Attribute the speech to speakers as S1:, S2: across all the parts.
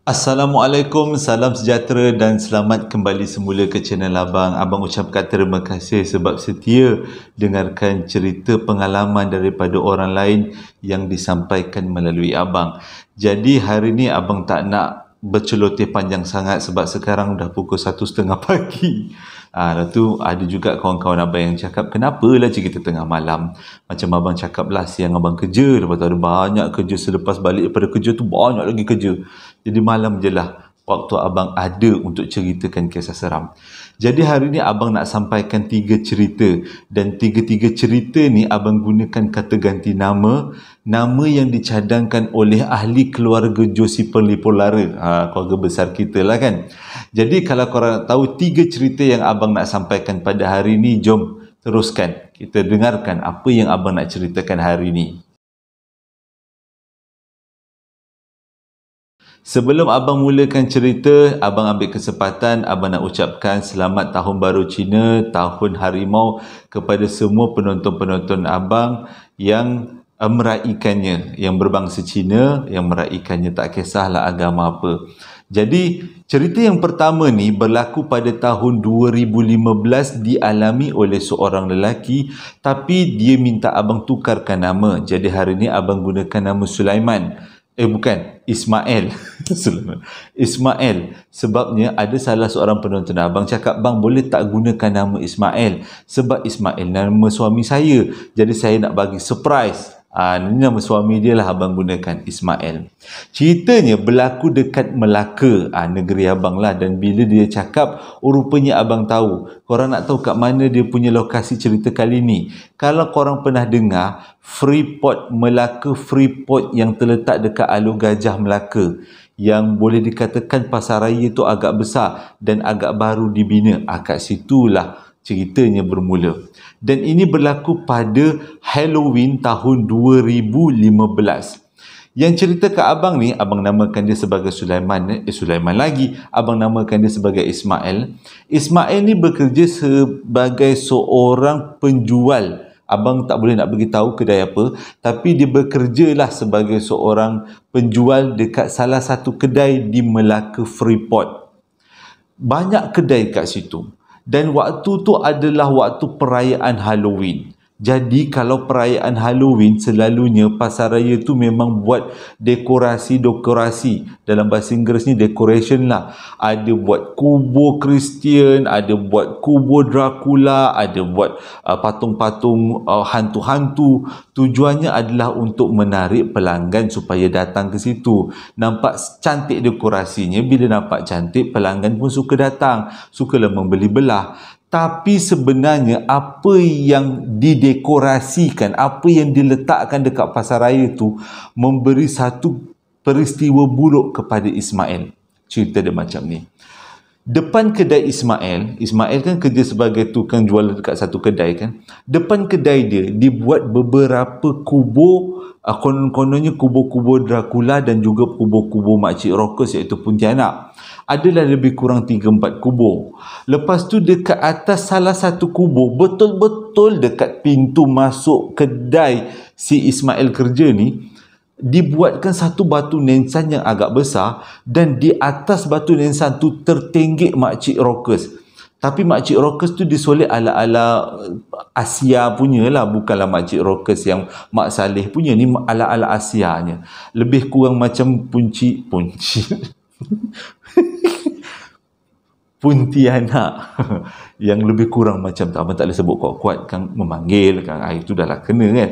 S1: Assalamualaikum, salam sejahtera dan selamat kembali semula ke channel Abang. Abang ucapkan terima kasih sebab setia dengarkan cerita pengalaman daripada orang lain yang disampaikan melalui Abang. Jadi hari ni Abang tak nak berceloteh panjang sangat sebab sekarang dah pukul 1:30 pagi. Lepas tu ada juga kawan-kawan abang yang cakap, kenapalah cerita tengah malam? Macam abang cakap lah, siang abang kerja, lepas tu ada banyak kerja, selepas balik daripada kerja tu banyak lagi kerja. Jadi malam je lah waktu abang ada untuk ceritakan kisah seram. Jadi hari ni abang nak sampaikan 3 cerita, dan 3 cerita ni abang gunakan kata ganti nama yang dicadangkan oleh ahli keluarga Josie Perlipolara, keluarga besar kita lah kan. Jadi kalau korang nak tahu 3 cerita yang abang nak sampaikan pada hari ni, jom teruskan kita dengarkan apa yang abang nak ceritakan hari ni. Sebelum abang mulakan cerita, abang ambil kesempatan abang nak ucapkan selamat Tahun Baru Cina, Tahun Harimau kepada semua penonton-penonton abang yang meraikannya, yang berbangsa Cina, yang meraikannya, tak kisahlah agama apa. Jadi cerita yang pertama ni berlaku pada tahun 2015, dialami oleh seorang lelaki, tapi dia minta abang tukarkan nama. Jadi hari ni abang gunakan nama Sulaiman. Bukan, Ismail. Ismail. Sebabnya ada salah seorang penonton abang cakap, bang boleh tak gunakan nama Ismail? Sebab Ismail nama suami saya. Jadi saya nak bagi surprise. Ini nama suami dia lah, abang gunakan Ismail. Ceritanya berlaku dekat Melaka, negeri abang lah. Dan bila dia cakap, rupanya abang tahu. Korang nak tahu kat mana dia punya lokasi cerita kali ni? Kalau korang pernah dengar Freeport Melaka, Freeport yang terletak dekat Alur Gajah Melaka, yang boleh dikatakan pasaraya itu agak besar dan agak baru dibina, kat situlah ceritanya bermula. Dan ini berlaku pada Halloween tahun 2015. Yang cerita kat abang ni, abang namakan dia sebagai Sulaiman. Sulaiman lagi, abang namakan dia sebagai Ismail. Ismail ni bekerja sebagai seorang penjual. Abang tak boleh nak beritahu kedai apa, tapi dia bekerjalah sebagai seorang penjual dekat salah satu kedai di Melaka Freeport. Banyak kedai kat situ. Dan waktu tu adalah waktu perayaan Halloween. Jadi kalau perayaan Halloween, selalunya pasaraya tu memang buat dekorasi. Dalam bahasa Inggeris ni decoration lah. Ada buat kubur Kristian, ada buat kubur Dracula, ada buat patung-patung hantu-hantu. Tujuannya adalah untuk menarik pelanggan supaya datang ke situ. Nampak cantik dekorasinya, bila nampak cantik pelanggan pun suka datang, sukalah membeli belah. Tapi sebenarnya apa yang didekorasikan, apa yang diletakkan dekat pasaraya tu memberi satu peristiwa buruk kepada Ismail. Cerita dia macam ni. Depan kedai Ismail kan kerja sebagai tukang jual dekat satu kedai kan. Depan kedai dia dibuat beberapa kubur, konon-kononnya kubur-kubur Dracula dan juga kubur-kubur makcik rockers iaitu Pontianak. Adalah lebih kurang 3-4 kubur. Lepas tu dekat atas salah satu kubur, betul-betul dekat pintu masuk kedai si Ismail kerja ni, dibuatkan satu batu nisan yang agak besar, dan di atas batu nisan tu tertenggek makcik rockers. Tapi makcik rockers tu disolek ala-ala Asia punya lah, bukanlah makcik rockers yang Mak Saleh punya ni, ala-ala Asianya. Lebih kurang macam punci Pontianak yang lebih kurang macam tu. Abang tak boleh sebut kuat-kuat kan, memanggil kan, itu dah lah kena kan.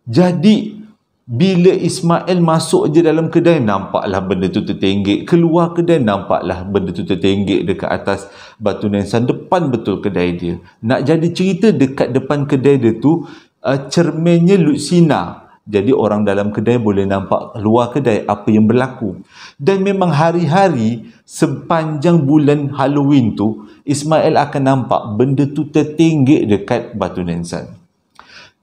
S1: Jadi bila Ismail masuk je dalam kedai, nampaklah benda tu tertenggek. Keluar kedai, nampaklah benda tu tertenggek dekat atas batu nisan depan betul kedai dia. Nak jadi cerita, dekat depan kedai dia tu cerminnya Lucina. Jadi orang dalam kedai boleh nampak luar kedai apa yang berlaku. Dan memang hari-hari sepanjang bulan Halloween tu, Ismail akan nampak benda tu tertenggek dekat batu nisan.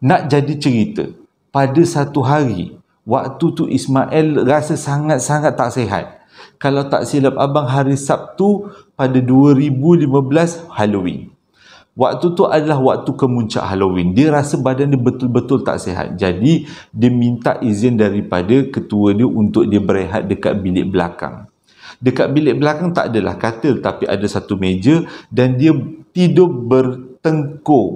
S1: Nak jadi cerita, pada satu hari, waktu tu Ismail rasa sangat-sangat tak sihat. Kalau tak silap abang, hari Sabtu pada 2015 Halloween. Waktu tu adalah waktu kemuncak Halloween. Dia rasa badan dia betul-betul tak sihat. Jadi dia minta izin daripada ketua dia untuk dia berehat dekat bilik belakang. Dekat bilik belakang tak adalah katil, tapi ada satu meja, dan dia tidur bertengkuh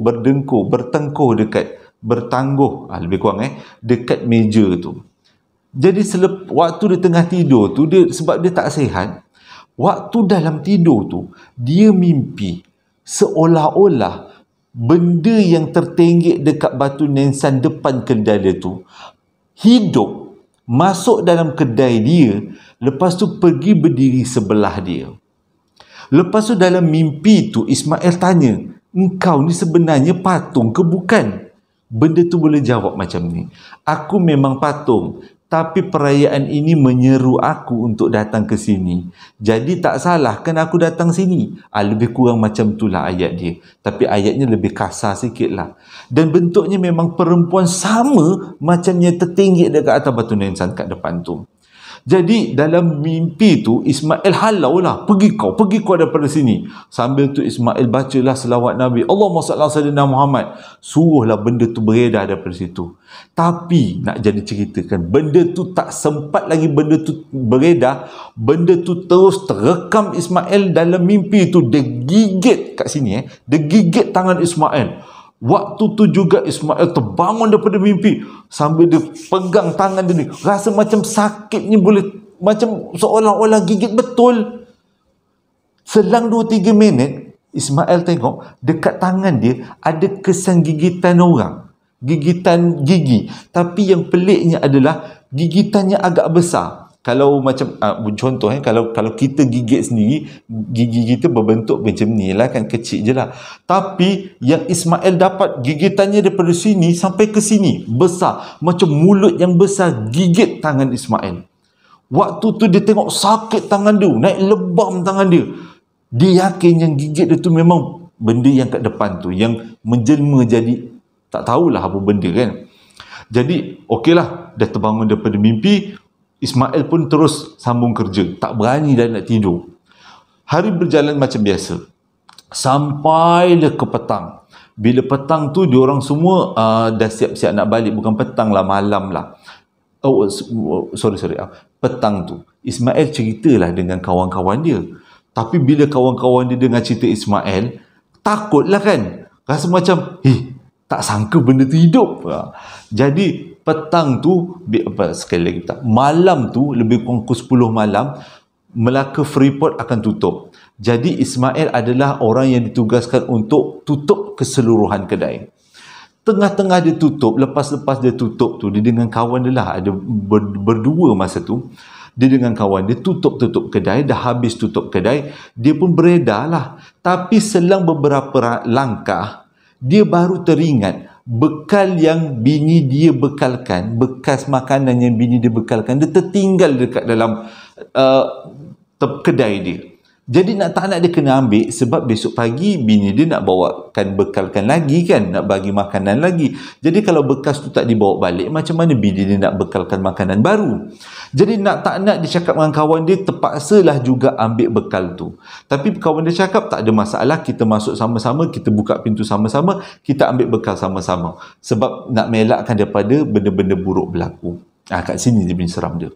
S1: dekat, bertangguh, lebih kurang dekat meja tu. Jadi waktu dia tengah tidur tu, sebab dia tak sihat, waktu dalam tidur tu dia mimpi seolah-olah benda yang tertenggek dekat batu nisan depan kedai dia tu hidup, masuk dalam kedai dia, lepas tu pergi berdiri sebelah dia. Lepas tu dalam mimpi tu Ismail tanya, engkau ni sebenarnya patung ke bukan? Benda tu boleh jawab macam ni, aku memang patung, tapi perayaan ini menyeru aku untuk datang ke sini. Jadi tak salah kan aku datang sini. Lebih kurang macam itulah ayat dia. Tapi ayatnya lebih kasar sikit lah. Dan bentuknya memang perempuan sama macam yang tertinggik dekat atas batu nisan kat depan tu. Jadi dalam mimpi tu Ismail halau lah, pergi kau daripada sini. Sambil tu Ismail bacalah selawat Nabi, Allahumma salli ala sayyidina Muhammad. Suruhlah benda tu beredar daripada situ. Tapi nak jadi ceritakan, benda tu tak sempat lagi benda tu beredar, benda tu terus terekam Ismail dalam mimpi tu. Dia gigit kat sini dia gigit tangan Ismail. Waktu tu juga Ismail terbangun daripada mimpi, sambil dia pegang tangan dia ni, rasa macam sakitnya boleh, macam seolah-olah gigit betul. Selang 2-3 minit Ismail tengok dekat tangan dia ada kesan gigitan orang, gigitan gigi. Tapi yang peliknya adalah gigitannya agak besar. Kalau macam contoh kalau kita gigit sendiri, gigi kita berbentuk macam ni lah kan, kecil je lah. Tapi yang Ismail dapat gigitannya daripada sini sampai ke sini, besar, macam mulut yang besar gigit tangan Ismail. Waktu tu dia tengok sakit tangan dia, naik lebam tangan dia. Dia yakin yang gigit dia tu memang benda yang kat depan tu, yang menjelma jadi tak tahulah apa benda kan. Jadi okeylah, dah terbangun daripada mimpi, Ismail pun terus sambung kerja, tak berani dah nak tidur. Hari berjalan macam biasa, sampailah ke petang. Bila petang tu diorang semua dah siap-siap nak balik, bukan petang lah, malam lah. Sorry, petang tu Ismail ceritalah dengan kawan-kawan dia. Tapi bila kawan-kawan dia dengar cerita Ismail, takutlah kan, rasa macam tak sangka benda tu hidup. Jadi petang tu, sekali lagi malam tu, lebih kurang pukul 10 malam, Melaka Freeport akan tutup. Jadi Ismail adalah orang yang ditugaskan untuk tutup keseluruhan kedai. Tengah-tengah dia tutup, lepas dia tutup tu, dia dengan kawan dia lah, ada berdua masa tu, dia dengan kawan dia tutup kedai. Dah habis tutup kedai, dia pun beredar lah. Tapi selang beberapa langkah, dia baru teringat bekal yang bini dia bekalkan, bekas makanan yang bini dia bekalkan, dia tertinggal dekat dalam kedai dia. Jadi tak nak dia kena ambil, sebab besok pagi bini dia nak bawakan bekalkan lagi kan, nak bagi makanan lagi. Jadi kalau bekas tu tak dibawa balik, macam mana bini dia nak bekalkan makanan baru? Jadi tak nak dia cakap dengan kawan dia, terpaksalah juga ambil bekal tu. Tapi kawan dia cakap tak ada masalah, kita masuk sama-sama, kita buka pintu sama-sama, kita ambil bekal sama-sama. Sebab nak melakkan daripada benda-benda buruk berlaku. Kat sini dia punya seram dia.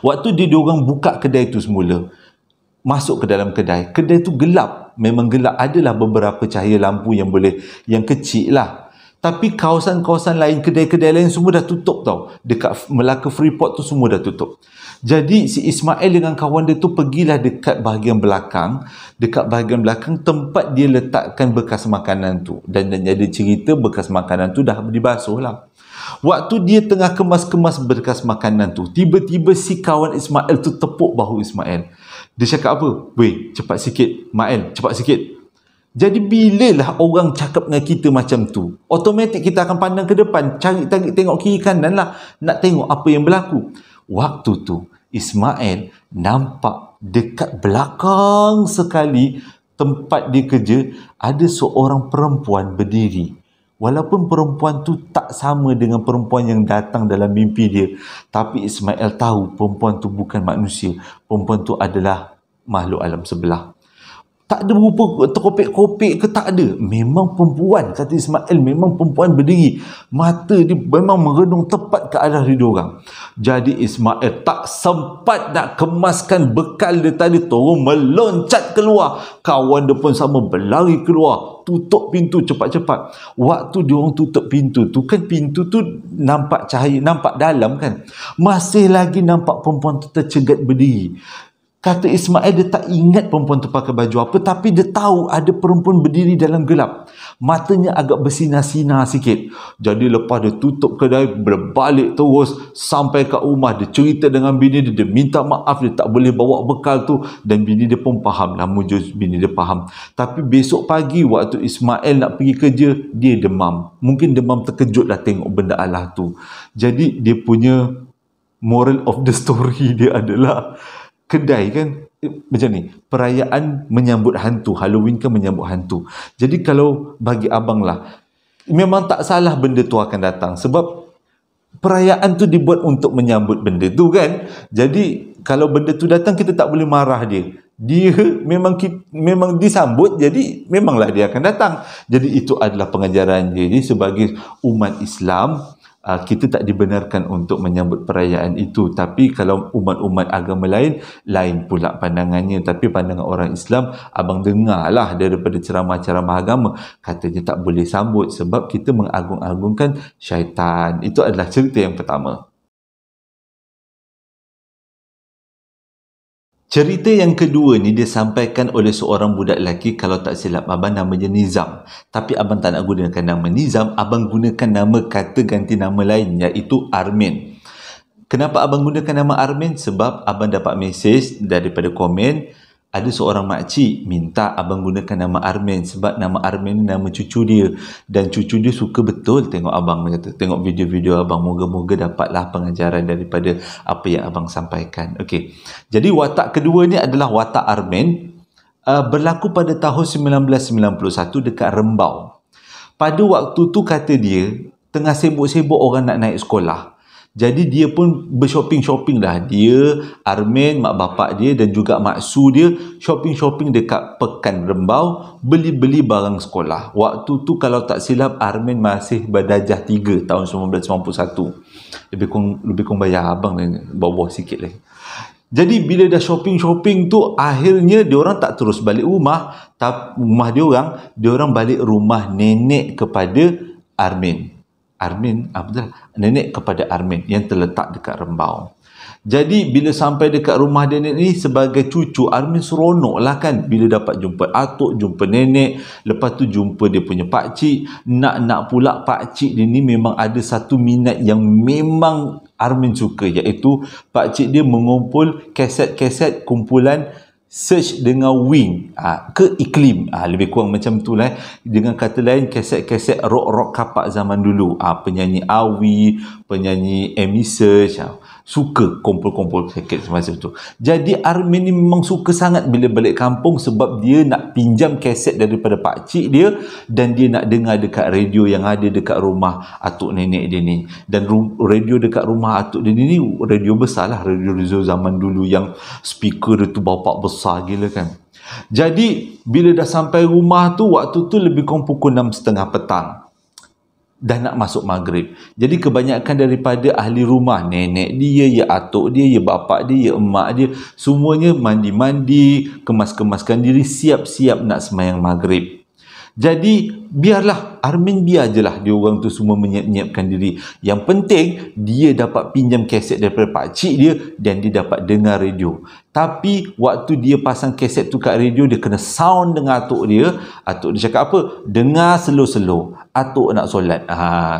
S1: Waktu diorang buka kedai tu semula, masuk ke dalam kedai tu gelap, memang gelap. Adalah beberapa cahaya lampu yang kecil lah. Tapi kawasan-kawasan lain, kedai-kedai lain semua dah tutup tau. Dekat Melaka Freeport tu semua dah tutup. Jadi si Ismail dengan kawan dia tu pergilah dekat bahagian belakang. Dekat bahagian belakang tempat dia letakkan bekas makanan tu. Dan ada cerita bekas makanan tu dah dibasuh lah. Waktu dia tengah kemas-kemas bekas makanan tu, tiba-tiba si kawan Ismail tu tepuk bahu Ismail. Dia cakap apa? Weh, cepat sikit Mael, cepat sikit. Jadi bilalah orang cakap dengan kita macam tu, automatik kita akan pandang ke depan, cari tengok kiri kanan lah, nak tengok apa yang berlaku. Waktu tu Ismail nampak dekat belakang sekali tempat dia kerja, ada seorang perempuan berdiri. Walaupun perempuan tu tak sama dengan perempuan yang datang dalam mimpi dia, tapi Ismail tahu perempuan tu bukan manusia. Perempuan tu adalah makhluk alam sebelah. Tak ada rupa terkopik-kopik ke, tak ada. Memang perempuan, kata Ismail, memang perempuan berdiri. Mata dia memang merenung tepat ke arah dia orang. Jadi Ismail tak sempat nak kemaskan bekal dia tadi, turun meloncat keluar. Kawan dia pun sama berlari keluar, tutup pintu cepat-cepat. Waktu dia orang tutup pintu tu kan, pintu tu nampak cahaya, nampak dalam kan. Masih lagi nampak perempuan tu tercegat berdiri. Kata Ismail, dia tak ingat perempuan tu pakai baju apa, tapi dia tahu ada perempuan berdiri dalam gelap. Matanya agak bersinar-sinar sikit. Jadi lepas dia tutup kedai, berbalik terus sampai kat rumah. Dia cerita dengan bini dia, dia minta maaf, dia tak boleh bawa bekal tu. Dan bini dia pun faham lah, mujur bini dia faham. Tapi besok pagi waktu Ismail nak pergi kerja, dia demam. Mungkin demam terkejut lah tengok benda Allah tu. Jadi dia punya moral of the story dia adalah, kedai kan macam ni, perayaan menyambut hantu, Halloween kan menyambut hantu. Jadi kalau bagi abang lah, memang tak salah benda tu akan datang, sebab perayaan tu dibuat untuk menyambut benda tu kan. Jadi kalau benda tu datang, kita tak boleh marah dia. Dia memang disambut, jadi memanglah dia akan datang. Jadi itu adalah pengajaran dia. Jadi sebagai umat Islam, kita tak dibenarkan untuk menyambut perayaan itu. Tapi kalau umat-umat agama lain pula pandangannya. Tapi pandangan orang Islam, abang dengarlah daripada ceramah-ceramah agama, katanya tak boleh sambut sebab kita mengagung-agungkan syaitan. Itu adalah cerita yang pertama. Cerita yang kedua ni disampaikan oleh seorang budak lelaki, kalau tak silap abang namanya Nizam. Tapi abang tak nak gunakan nama Nizam, abang gunakan nama kata ganti nama lain, iaitu Armin. Kenapa abang gunakan nama Armin? Sebab abang dapat mesej daripada komen, ada seorang makcik minta abang gunakan nama Armin sebab nama Armin ni nama cucu dia, dan cucu dia suka betul tengok abang, kata tengok video-video abang. Moga-moga dapatlah pengajaran daripada apa yang abang sampaikan. Okey. Jadi watak kedua ni adalah watak Armin, berlaku pada tahun 1991 dekat Rembau. Pada waktu tu kata dia tengah sibuk-sibuk orang nak naik sekolah. Jadi dia pun bershopping-shopping dah. Dia, Armin, mak bapak dia dan juga mak su dia shopping-shopping dekat Pekan Rembau, beli-beli barang sekolah. Waktu tu kalau tak silap Armin masih berdarjah 3 tahun 1991. Lebih kurang bayar abang bawah sikit lagi. Jadi bila dah shopping-shopping tu, akhirnya diorang tak terus balik rumah, rumah diorang balik rumah nenek kepada Armin. Nenek kepada Armin yang terletak dekat Rembau. Jadi bila sampai dekat rumah nenek ni, sebagai cucu Armin seronok lah kan, bila dapat jumpa atuk, jumpa nenek, lepas tu jumpa dia punya pakcik. Nak pula pakcik dia ni memang ada satu minat yang memang Armin suka, iaitu pakcik dia mengumpul kaset-kaset kumpulan Search dengan Wing ke Iklim, lebih kurang macam tu lah. Dengan kata lain, kaset-kaset rock-rock kapak zaman dulu, penyanyi Awi, penyanyi Amy Search, suka kumpul-kumpul kaset semasa tu. Jadi Armin ni memang suka sangat bila balik kampung, sebab dia nak pinjam kaset daripada pakcik dia, dan dia nak dengar dekat radio yang ada dekat rumah atuk nenek dia ni. Dan radio dekat rumah atuk dia ni radio besar lah, radio zaman dulu yang speaker dia tu bapak besar gila kan. Jadi bila dah sampai rumah tu, waktu tu lebih kurang pukul 6.30 petang, dah nak masuk maghrib. Jadi kebanyakan daripada ahli rumah, nenek dia, ya atuk dia, ya bapak dia, ya emak dia, semuanya mandi-mandi, kemas-kemaskan diri, siap-siap nak sembahyang maghrib. Jadi biarlah Armin, biar je lah dia orang tu semua menyiap-nyiapkan diri. Yang penting dia dapat pinjam kaset daripada pakcik dia dan dia dapat dengar radio. Tapi waktu dia pasang kaset tu kat radio, dia kena sound dengan atuk dia. Atuk dia cakap apa? Dengar slow-slow, atuk nak solat.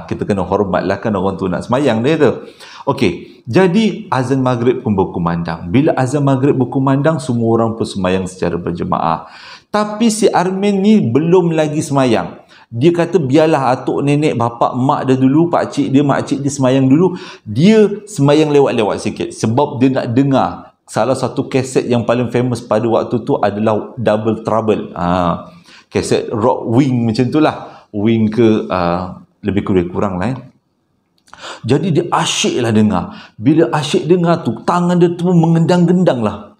S1: Kita kena hormat lah kan, orang tu nak semayang dia tu. Okey, jadi azan maghrib pun berkumandang. Bila azan maghrib berkumandang, semua orang pun semayang secara berjemaah. Tapi si Armin ni belum lagi semayang. Dia kata biarlah atuk, nenek, bapak, mak dia dulu, pakcik dia, makcik dia semayang dulu. Dia semayang lewat-lewat sikit sebab dia nak dengar salah satu kaset yang paling famous pada waktu tu adalah Double Trouble. Kaset rock Wing macam tu lah. Wing ke lebih kurang lah. Jadi dia asyik lah dengar. Bila asyik dengar tu, tangan dia tu mengendang-gendang lah.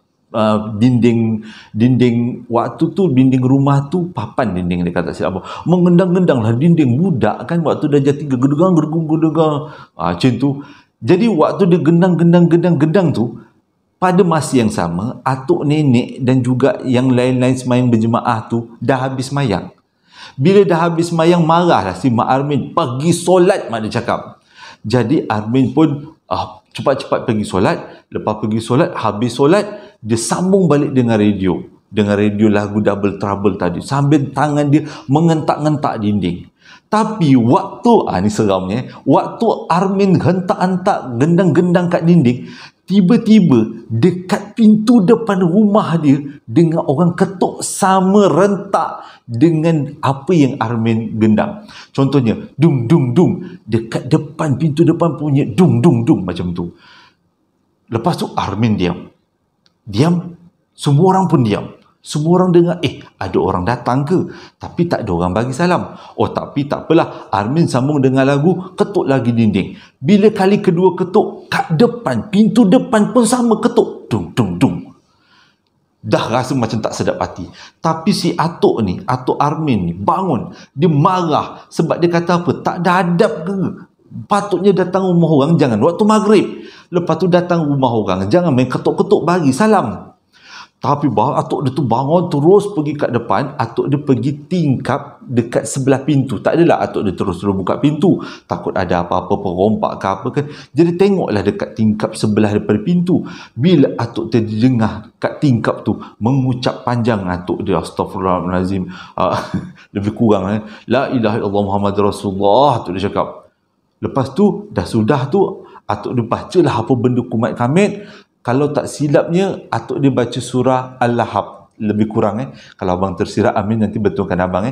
S1: dinding waktu tu, dinding rumah tu papan dinding, dia kata silap apa, mengendang-endang lah dinding. Budak kan waktu dah jati gedegang macam tu. Jadi waktu dia gendang tu, pada masa yang sama atuk nenek dan juga yang lain-lain semayang berjemaah tu dah habis semayang. Bila dah habis semayang, marahlah si Mak Armin, pergi solat mak dia cakap. Jadi Armin pun cepat-cepat pergi solat. Lepas pergi solat, habis solat, dia sambung balik dengan radio lagu Double Trouble tadi, sambil tangan dia mengentak-ngentak dinding. Tapi waktu ni seramnya, waktu Armin hentak-hentak, gendang-gendang kat dinding, tiba-tiba dekat pintu depan rumah dia dengan orang ketuk sama rentak dengan apa yang Armin gendang. Contohnya dung dung dung, dekat depan pintu depan punya dung dung dung macam tu. Lepas tu Armin diam, semua orang pun diam. Semua orang dengar, ada orang datang ke? Tapi tak ada orang bagi salam. Tapi tak apalah. Armin sambung dengan lagu, ketuk lagi dinding. Bila kali kedua ketuk, kat depan, pintu depan pun sama ketuk. Dung, dung, dung. Dah rasa macam tak sedap hati. Tapi si atuk Armin ni, bangun. Dia marah. Sebab dia kata apa? Tak ada adab ke? Patutnya datang rumah orang, jangan waktu maghrib. Lepas tu datang rumah orang, jangan main ketuk-ketuk bagi salam. Tapi atuk dia tu bangun, terus pergi kat depan. Atuk dia pergi tingkap dekat sebelah pintu. Tak adalah atuk dia terus buka pintu, takut ada apa-apa perompak ke apa kan. Jadi tengoklah dekat tingkap sebelah daripada pintu. Bila atuk dia dengar kat tingkap tu mengucap panjang, atuk dia Astaghfirullahalazim, lebih kurang La ilaha illallah Muhammad Rasulullah, atuk dia cakap. Lepas tu sudah tu atuk dia bacalah apa benda kumat kamit. Kalau tak silapnya, atuk dia baca surah Al-Lahab. Lebih kurang kalau abang tersilap, Amin nanti betulkan abang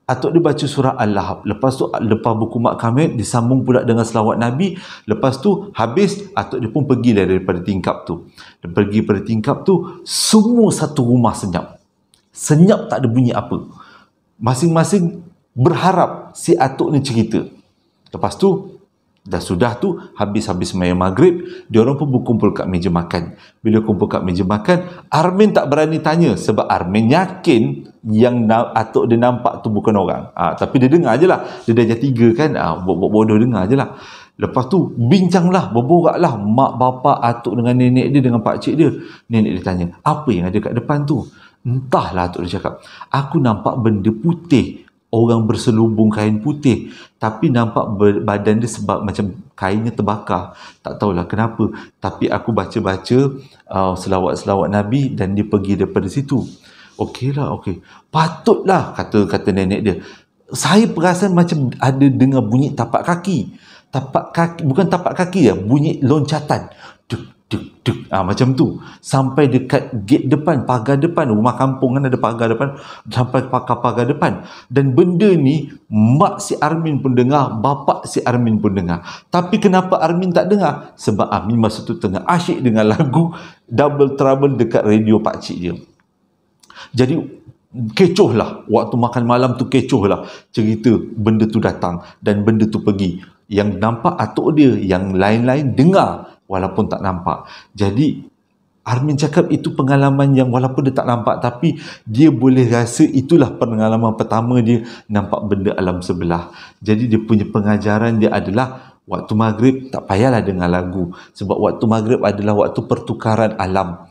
S1: Atuk dia baca surah Al-Lahab. Lepas tu, lepas buku mak kamit, disambung pula dengan selawat Nabi. Lepas tu, habis, atuk dia pun pergi daripada tingkap tu. Dia pergi pada tingkap tu, semua satu rumah senyap. Senyap, tak ada bunyi apa. Masing-masing berharap si atuk ni cerita. Lepas tu, sudah tu, habis-habis sembahyang maghrib, diorang pun berkumpul kat meja makan. Bila kumpul kat meja makan, Armin tak berani tanya sebab Armin yakin yang atuk dia nampak tu bukan orang. Tapi dia dengar je lah. Dia dah jam 3 kan, bodoh dengar je lah. Lepas tu, bincanglah, berboraklah mak bapa atuk dengan nenek dia, dengan pakcik dia. Nenek dia tanya, apa yang ada kat depan tu? Entahlah, atuk dia cakap, aku nampak benda putih. Orang berselubung kain putih, tapi nampak badan dia sebab macam kainnya terbakar. Tak tahulah kenapa. Tapi aku baca-baca selawat-selawat Nabi dan dia pergi daripada situ. Okeylah, okey. Patutlah, kata nenek dia. Saya perasan macam ada dengar bunyi tapak kaki. Tapak kaki, bukan tapak kaki ya, bunyi loncatan. Duk, duk, duk. Macam tu. Sampai dekat gate depan, pagar depan. Rumah kampung kan ada pagar depan. Sampai pagar depan. Dan benda ni, mak si Armin pun dengar, bapak si Armin pun dengar. Tapi kenapa Armin tak dengar? Sebab Armin masa tu tengah asyik dengan lagu Double Trouble dekat radio pakcik dia. Jadi, kecoh lah. Waktu makan malam tu kecoh lah. Cerita benda tu datang dan benda tu pergi. Yang nampak atuk dia, yang lain-lain dengar walaupun tak nampak. Jadi Armin cakap itu pengalaman yang walaupun dia tak nampak, tapi dia boleh rasa itulah pengalaman pertama dia nampak benda alam sebelah. Jadi dia punya pengajaran dia adalah waktu maghrib tak payahlah dengar lagu. Sebab waktu maghrib adalah waktu pertukaran alam.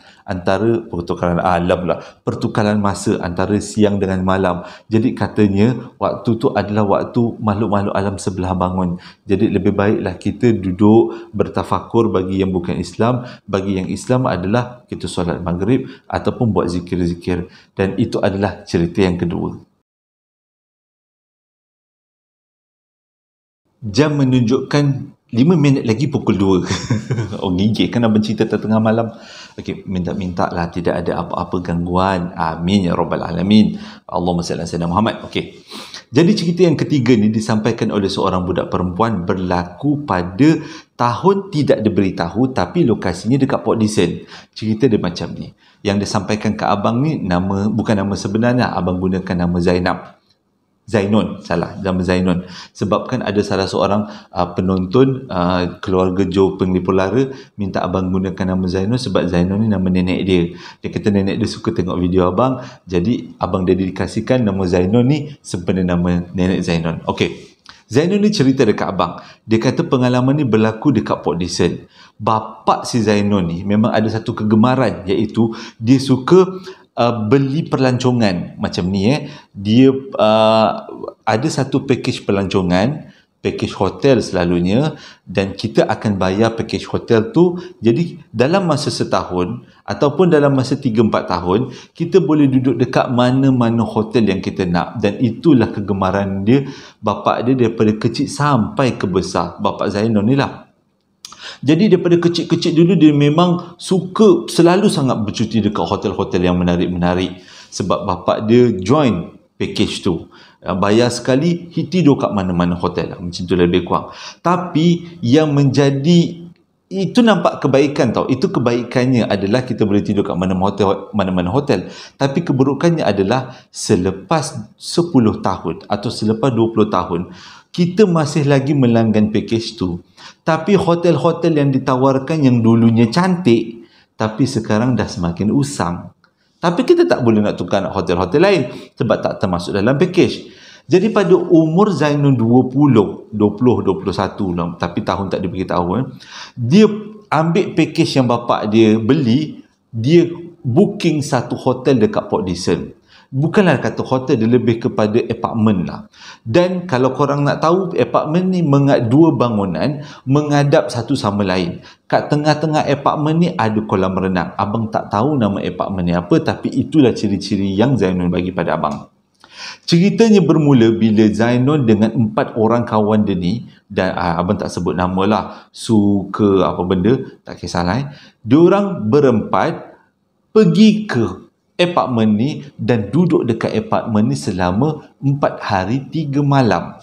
S1: Pertukaran masa antara siang dengan malam. Jadi katanya waktu tu adalah waktu makhluk-makhluk alam sebelah bangun. Jadi lebih baiklah kita duduk bertafakur bagi yang bukan Islam. Bagi yang Islam adalah kita solat maghrib ataupun buat zikir-zikir. Dan itu adalah cerita yang kedua. Jam menunjukkan 5 minit lagi pukul 2. Oh gigit kan abang cerita tengah malam. Okey, minta lah tidak ada apa-apa gangguan. Amin ya rabbal alamin. Allahumma salli ala sayyidina Muhammad. Okey. Jadi cerita yang ketiga ni disampaikan oleh seorang budak perempuan, berlaku pada tahun tidak diberitahu tapi lokasinya dekat Port Dickson. Cerita dia macam ni. Yang disampaikan ke abang ni bukan nama sebenarnya, abang gunakan nama Zainab. Zainon, nama Zainon. Sebab kan ada salah seorang penonton keluarga Joe Penglipur Lara minta abang gunakan nama Zainon sebab Zainon ni nama nenek dia. Dia kata nenek dia suka tengok video abang, jadi abang dedikasikan nama Zainon ni sempena nama nenek Zainon. Okey. Zainon ni cerita dekat abang. Dia kata pengalaman ni berlaku dekat Port Dickson. Bapak si Zainon ni memang ada satu kegemaran, iaitu dia suka beli pelancongan macam ni. Dia ada satu package pelancongan, package hotel selalunya, dan kita akan bayar package hotel tu. Jadi dalam masa setahun ataupun dalam masa 3-4 tahun, kita boleh duduk dekat mana-mana hotel yang kita nak. Dan itulah kegemaran dia, bapak dia daripada kecil sampai ke besar, bapak Zainon ni lah. Jadi daripada kecil-kecil dulu dia memang suka selalu sangat bercuti dekat hotel-hotel yang menarik-menarik. Sebab bapak dia join package tu. Bayar sekali, tidur kat mana-mana hotel. Macam tu lebih kurang. Tapi yang menjadi, itu nampak kebaikan tau. Itu kebaikannya adalah kita boleh tidur kat mana-mana hotel. Tapi keburukannya adalah selepas 10 tahun atau selepas 20 tahun, kita masih lagi melanggan package tu. Tapi hotel-hotel yang ditawarkan yang dulunya cantik, tapi sekarang dah semakin usang. Tapi kita tak boleh nak tukar nak hotel-hotel lain sebab tak termasuk dalam package. Jadi pada umur Zainon 20, 21 lah, tapi tahun tak diberitahu, dia ambil package yang bapak dia beli, dia booking satu hotel dekat Port Dickson. Bukanlah kata hotel, dia lebih kepada apartment lah. Dan kalau korang nak tahu, apartment ni dua bangunan menghadap satu sama lain. Kat tengah-tengah apartment ni ada kolam renang. Abang tak tahu nama apartment ni apa, tapi itulah ciri-ciri yang Zainon bagi pada abang. Ceritanya bermula bila Zainon dengan 4 orang kawan dia ni, dan abang tak sebut nama lah, suka apa benda, tak kisahlah. Diorang berempat pergi ke apartment ni dan duduk dekat apartment ni selama 4 hari 3 malam.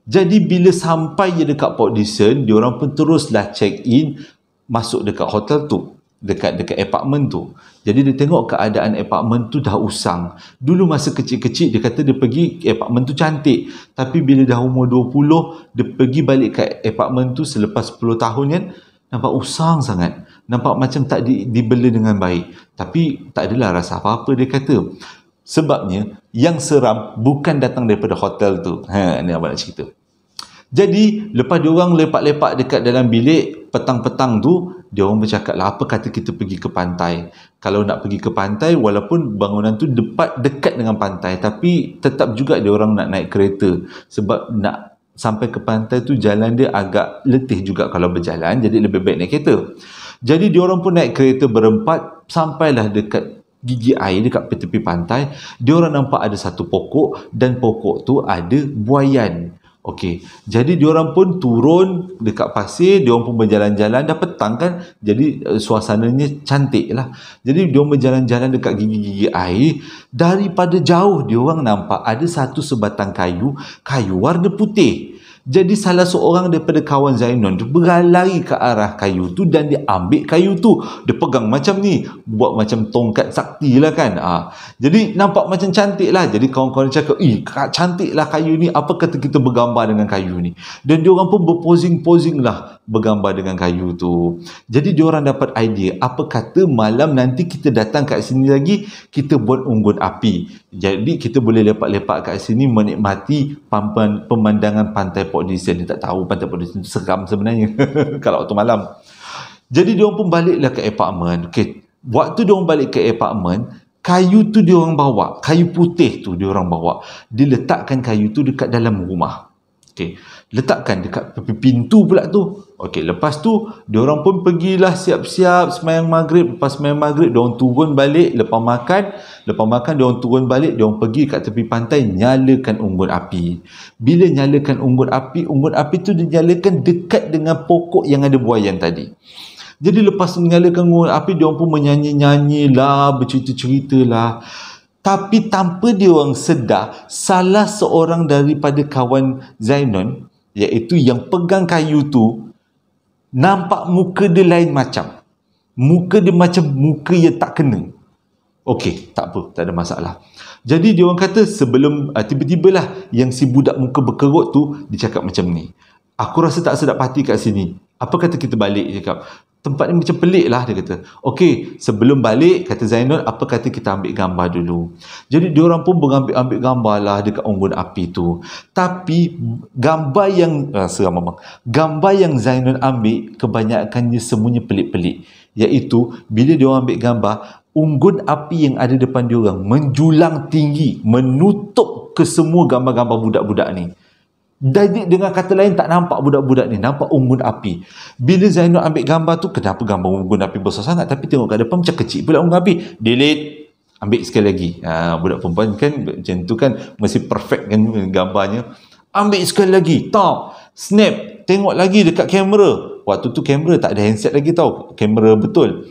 S1: Jadi bila sampai je dekat Port Dickson, diorang pun teruslah check in, masuk dekat hotel tu, dekat apartment tu. Jadi dia tengok keadaan apartment tu dah usang. Dulu masa kecil-kecil dia kata dia pergi apartment tu cantik, tapi bila dah umur 20 dia pergi balik ke apartment tu selepas 10 tahun kan, nampak usang sangat. Nampak macam tak dibela dengan baik. Tapi tak adalah rasa apa-apa, dia kata. Sebabnya yang seram bukan datang daripada hotel tu. Ni abang nak cerita. Jadi lepas diorang lepak-lepak dekat dalam bilik, petang-petang tu diorang bercakap lah, apa kata kita pergi ke pantai. Kalau nak pergi ke pantai, walaupun bangunan tu dekat dengan pantai, tapi tetap juga diorang nak naik kereta. Sebab nak sampai ke pantai tu jalan dia agak letih juga kalau berjalan, jadi lebih baik naik kereta. Jadi diorang pun naik kereta berempat, sampailah dekat gigi air dekat tepi pantai. Diorang nampak ada satu pokok, dan pokok tu ada buaian. Okey, jadi diorang pun turun dekat pasir, diorang pun berjalan-jalan, dah petang kan, jadi suasananya cantik lah. Jadi diorang berjalan-jalan dekat gigi-gigi air. Daripada jauh diorang nampak ada satu sebatang kayu warna putih. Jadi salah seorang daripada kawan Zainon tu berlari ke arah kayu tu dan dia ambil kayu tu. Dia pegang macam ni, buat macam tongkat sakti lah kan. Jadi nampak macam cantik lah. Jadi kawan-kawan cakap, cantik lah kayu ni, apa kata kita bergambar dengan kayu ni. Dan diorang pun berposing-posing lah bergambar dengan kayu tu. Jadi diorang dapat idea, apa kata malam nanti kita datang kat sini lagi, kita buat unggun api. Jadi kita boleh lepak-lepak kat sini menikmati pemandangan pantai Port Dickson. Dia tak tahu pantai Port Dickson seram sebenarnya kalau waktu malam. Jadi diorang pun baliklah ke apartment. Okay. Waktu diorang balik ke apartment, kayu tu diorang bawa, kayu putih tu diorang bawa. Diletakkan kayu tu dekat dalam rumah. Okay. Letakkan dekat pintu pula tu. Okey, lepas tu diorang pun pergilah siap-siap sembahyang maghrib. Lepas sembahyang maghrib diorang turun balik, lepas makan diorang turun balik, diorang pergi kat tepi pantai nyalakan unggun api. Bila nyalakan unggun api tu dinyalakan dekat dengan pokok yang ada buaian tadi. Jadi lepas menyalakan unggun api, diorang pun menyanyi-nyanyi lah, bercerita-cerita lah. Tapi tanpa diorang sedar, salah seorang daripada kawan Zainon, iaitu yang pegang kayu tu, nampak muka dia lain macam. Muka dia macam muka yang tak kena. Okey, tak apa, tak ada masalah. Jadi dia orang kata sebelum tiba-tibalah yang si budak muka berkerut tu dia cakap macam ni. Aku rasa tak sedap hati kat sini. Apa kata kita balik? Dia cakap. Tempat ni macam pelik lah, dia kata. Okey, sebelum balik, kata Zainul, apa kata kita ambil gambar dulu. Jadi diorang pun ambil gambar lah dekat unggun api tu. Tapi gambar yang seram abang. Gambar yang Zainul ambil kebanyakannya semuanya pelik-pelik. Iaitu bila diorang ambil gambar, unggun api yang ada depan diorang menjulang tinggi, menutup ke semua gambar-gambar budak-budak ni. Jadi dengan kata lain tak nampak budak-budak ni, nampak unggun api. Bila Zainul ambil gambar tu, kenapa gambar unggun api besar sangat, tapi tengok kat depan macam kecil pula unggun api. Delete, ambil sekali lagi. Budak perempuan kan macam tu kan, mesti perfect kan gambarnya. Ambil sekali lagi, tak, snap, tengok lagi dekat kamera. Waktu tu kamera tak ada handset lagi tau, kamera betul.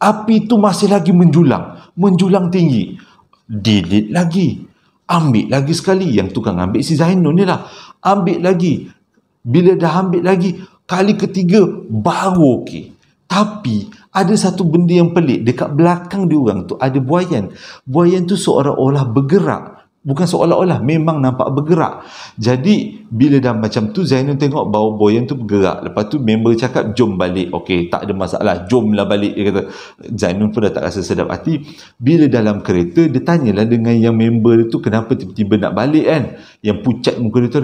S1: Api tu masih lagi menjulang tinggi. Delete lagi, ambil lagi sekali. Yang tukang ambil si Zainul ni lah. Ambil lagi. Bila dah ambil lagi, kali ketiga baru okey. Tapi ada satu benda yang pelik. Dekat belakang diorang tu ada buaian. Buaian tu seolah-olah bergerak. Bukan seolah-olah, memang nampak bergerak. Jadi bila dah macam tu, Zainul tengok bahawa buaian tu bergerak. Lepas tu member cakap jom balik. Okey, tak ada masalah, jomlah balik, dia kata. Zainul pun dah tak rasa sedap hati. Bila dalam kereta, dia tanyalah dengan yang member tu kenapa tiba-tiba nak balik kan. Yang pucat muka dia tu.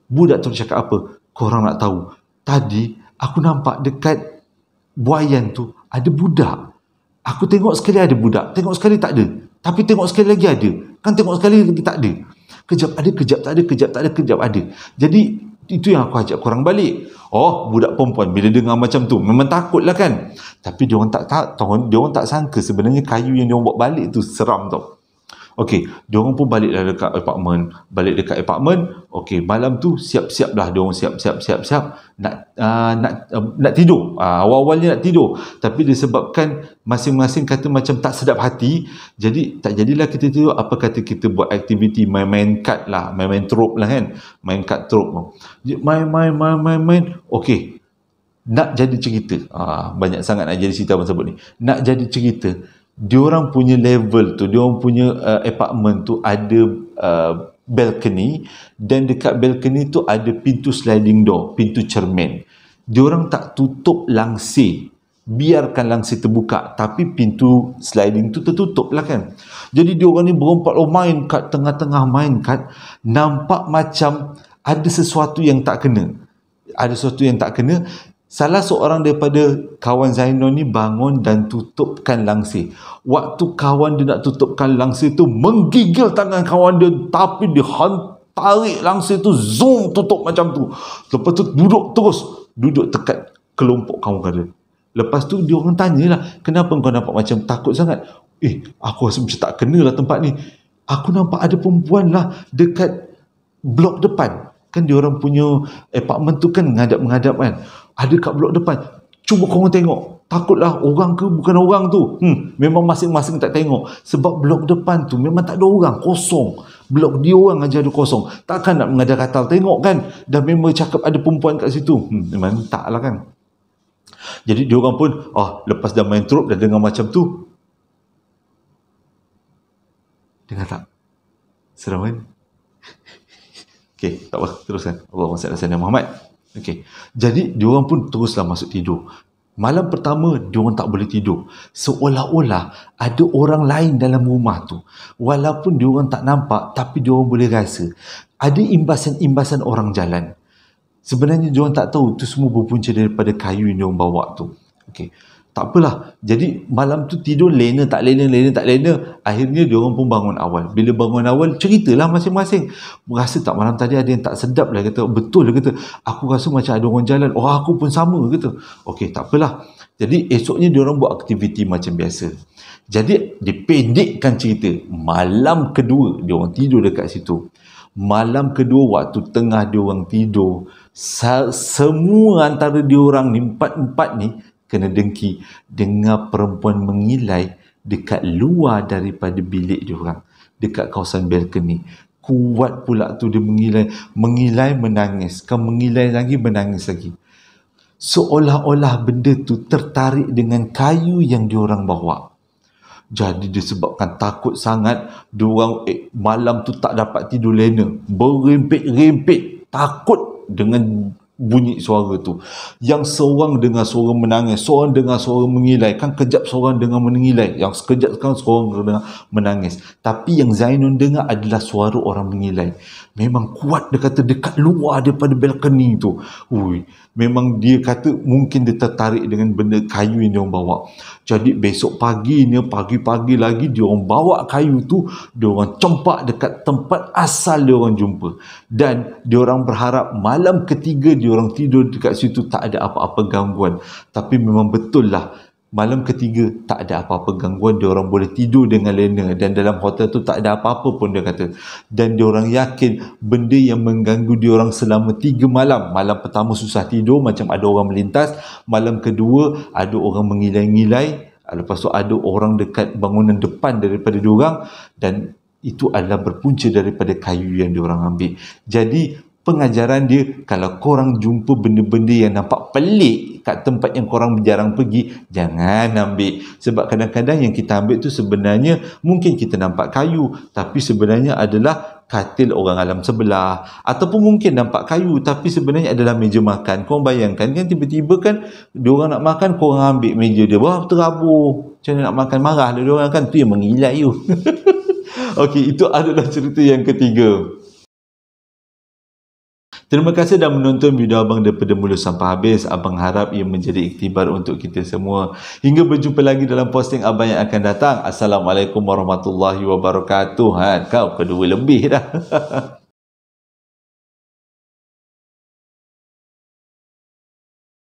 S1: Budak tu cakap apa? Korang nak tahu, tadi aku nampak dekat buaian tu ada budak. Aku tengok sekali ada budak, tengok sekali tak ada. Tapi tengok sekali lagi ada. Kan tengok sekali lagi tak ada. Kejap ada, kejap tak ada, kejap tak ada, kejap ada. Jadi itu yang aku ajak korang balik. Oh, budak perempuan bila dengar macam tu memang takut lah kan. Tapi dia orang tak sangka sebenarnya kayu yang dia orang bawa balik tu seram tau. Okey, dia orang pun baliklah dekat apartmen. Okey, malam tu siap-siap lah dia orang siap nak tidur. Awal-awalnya nak tidur, tapi disebabkan masing-masing kata macam tak sedap hati, jadi tak jadilah kita tidur. Apa kata kita buat aktiviti main kad lah, main trop lah kan, main kad trop. Main. Okey, nak jadi cerita. Banyak sangat nak jadi cerita abang sebut ni. Nak jadi cerita, diorang punya level tu, diorang punya apartment tu ada balcony, dan dekat balcony tu ada pintu sliding door, pintu cermin. Diorang tak tutup langsir, biarkan langsir terbuka, tapi pintu sliding tu tertutup lah kan. Jadi diorang ni berempat main kad, tengah-tengah main kad, nampak macam ada sesuatu yang tak kena. Salah seorang daripada kawan Zainul ni bangun dan tutupkan langsir. Waktu kawan dia nak tutupkan langsir tu, menggigil tangan kawan dia, tapi dia tarik langsir tu, zoom, tutup macam tu. Lepas tu duduk dekat kelompok kawan dia. Lepas tu dia orang tanyalah, kenapa kau nampak macam takut sangat? Aku rasa macam tak kena lah tempat ni. Aku nampak ada perempuan lah dekat blok depan. Kan dia orang punya apartment tu kan menghadap kan. Ada kat blok depan. Cuba korang tengok. Takutlah orang ke bukan orang tu. Memang masing-masing tak tengok. Sebab blok depan tu memang tak ada orang. Kosong. Blok dia orang aja ada kosong. Takkan nak mengajar katal tengok kan. Dan memang cakap ada perempuan kat situ. Memang tak lah kan. Jadi dia orang pun lepas dah main trop, dah dengar macam tu. Dengar tak? Seram kan? Okey, tak apa, teruskan. Allahumma salli ala sayyidina Muhammad. Okey. Jadi diorang pun teruslah masuk tidur. Malam pertama diorang tak boleh tidur. Seolah-olah ada orang lain dalam rumah tu. Walaupun diorang tak nampak, tapi diorang boleh rasa ada imbasan-imbasan orang jalan. Sebenarnya diorang tak tahu tu semua berpunca daripada kayu yang diorang bawa tu. Okey. Tak apalah. Jadi malam tu tidur lena tak lena. Akhirnya diorang pun bangun awal. Bila bangun awal, ceritalah masing-masing. Rasa tak malam tadi ada yang tak sedap lah, kata. Betul lah, kata. Aku rasa macam ada orang jalan. Aku pun sama, kata. Okey, tak apalah. Jadi esoknya diorang buat aktiviti macam biasa. Jadi dipendekkan cerita. Malam kedua diorang tidur dekat situ. Malam kedua waktu tengah diorang tidur, semua antara diorang ni, empat-empat ni, kena dengki dengar perempuan mengilai dekat luar daripada bilik diorang, dekat kawasan balcony. Kuat pula tu dia mengilai menangis, mengilai lagi menangis lagi. Seolah-olah benda tu tertarik dengan kayu yang diorang bawa. Jadi disebabkan takut sangat, diorang malam tu tak dapat tidur lena, berempit-rempit, takut dengan bunyi suara tu. Yang seorang dengar suara menangis, seorang dengar suara mengilai, kan kejap seorang dengar mengilai, yang sekejap sekarang seorang dengar menangis. Tapi yang Zainun dengar adalah suara orang mengilai. Memang kuat, dia kata, dekat luar daripada balkoni tu. Ui, memang dia kata mungkin dia tertarik dengan benda kayu yang dia orang bawa. Jadi besok pagi ni, pagi-pagi lagi, dia orang bawa kayu tu, dia orang cempak dekat tempat asal dia orang jumpa. Dan dia orang berharap malam ketiga dia orang tidur dekat situ tak ada apa-apa gangguan. Tapi memang betul lah, malam ketiga tak ada apa-apa gangguan, dia orang boleh tidur dengan lena, dan dalam hotel tu tak ada apa-apa pun dia kata. Dan dia orang yakin benda yang mengganggu dia orang selama 3 malam. Malam pertama susah tidur, macam ada orang melintas. Malam kedua ada orang mengilai-ngilai. Lepas tu ada orang dekat bangunan depan daripada dia orang, dan itu adalah berpunca daripada kayu yang dia orang ambil. Jadi pengajaran dia, kalau korang jumpa benda-benda yang nampak pelik kat tempat yang korang jarang pergi, jangan ambil. Sebab kadang-kadang yang kita ambil tu sebenarnya mungkin kita nampak kayu, tapi sebenarnya adalah katil orang alam sebelah. Ataupun mungkin nampak kayu tapi sebenarnya adalah meja makan. Korang bayangkan kan, tiba-tiba kan diorang nak makan, korang ambil meja dia, wah terabur, macam mana nak makan, marah lah diorang kan. Tu yang mengilai you. Okey, itu adalah cerita yang ketiga. Terima kasih dah menonton video abang daripada mula sampai habis. Abang harap ia menjadi iktibar untuk kita semua. Hingga berjumpa lagi dalam posting abang yang akan datang. Assalamualaikum warahmatullahi wabarakatuh. Kau kedua lebih dah.